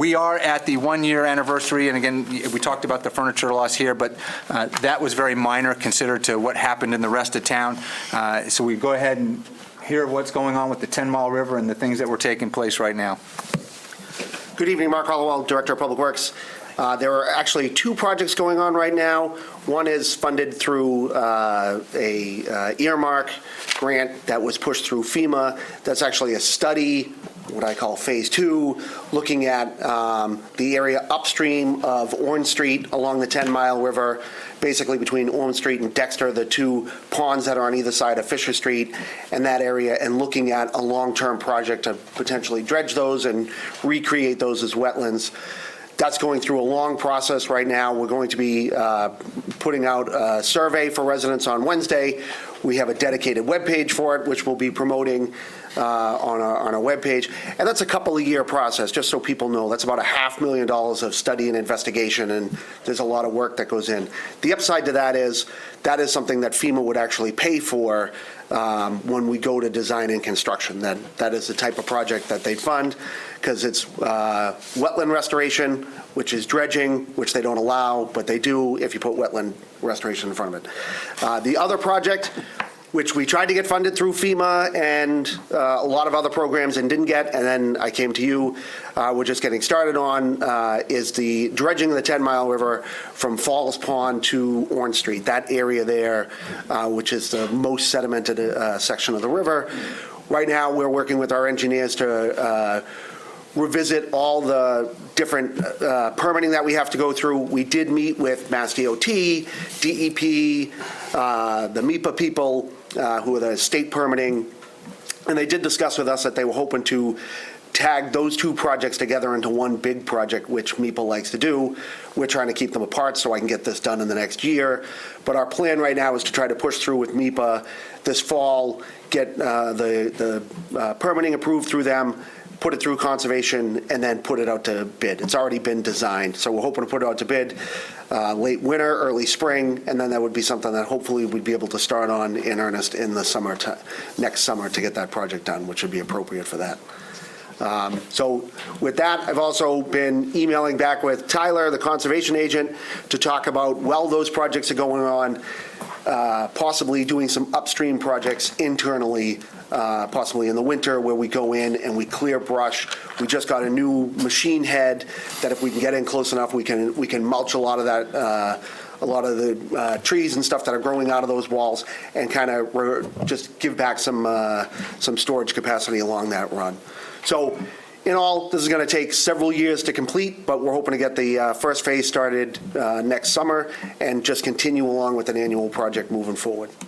We are at the one-year anniversary, and again, we talked about the furniture loss here, but that was very minor considered to what happened in the rest of town. So we go ahead and hear what's going on with the 10 Mile River and the things that were taking place right now. Good evening, Mark Hollowell, Director of Public Works. There are actually two projects going on right now. One is funded through a earmark grant that was pushed through FEMA. That's actually a study, what I call phase 2, looking at the area upstream of Orange Street along the 10 Mile River, basically between Orange Street and Dexter, the two ponds that are on either side of Fisher Street, and that area, and looking at a long-term project to potentially dredge those and recreate those as wetlands. That's going through a long process right now. We're going to be putting out a survey for residents on Wednesday. We have a dedicated webpage for it, which we'll be promoting on our webpage. And that's a couple-of-year process, just so people know. That's about $500,000 of study and investigation, and there's a lot of work that goes in. The upside to that is something that FEMA would actually pay for when we go to design and construction. That is the type of project that they fund, because it's wetland restoration, which is dredging, which they don't allow, but they do if you put wetland restoration in front of it. The other project, which we tried to get funded through FEMA and a lot of other programs and didn't get, and then I came to you, we're just getting started on, is the dredging of the 10 Mile River from Falls Pond to Orange Street, that area there, which is the most sedimented section of the river. Right now, we're working with our engineers to revisit all the different permitting that we have to go through. We did meet with Mass DOT, DEP, the MEPA people, who are the state permitting, and they did discuss with us that they were hoping to tag those two projects together into one big project, which MEPA likes to do. We're trying to keep them apart so I can get this done in the next year. But our plan right now is to try to push through with MEPA this fall, get the permitting approved through them, put it through conservation, and then put it out to bid. It's already been designed, so we're hoping to put it out to bid late winter, early spring, and then that would be something that hopefully we'd be able to start on in earnest in the summer, next summer, to get that project done, which would be appropriate for that. So with that, I've also been emailing back with Tyler, the conservation agent, to talk about, while those projects are going on, possibly doing some upstream projects internally, possibly in the winter, where we go in and we clear brush. We just got a new machine head that, if we can get in close enough, we can mulch a lot of that, a lot of the trees and stuff that are growing out of those walls, and kind of just give back some storage capacity along that run. So in all, this is going to take several years to complete, but we're hoping to get the first phase started next summer and just continue along with an annual project moving forward.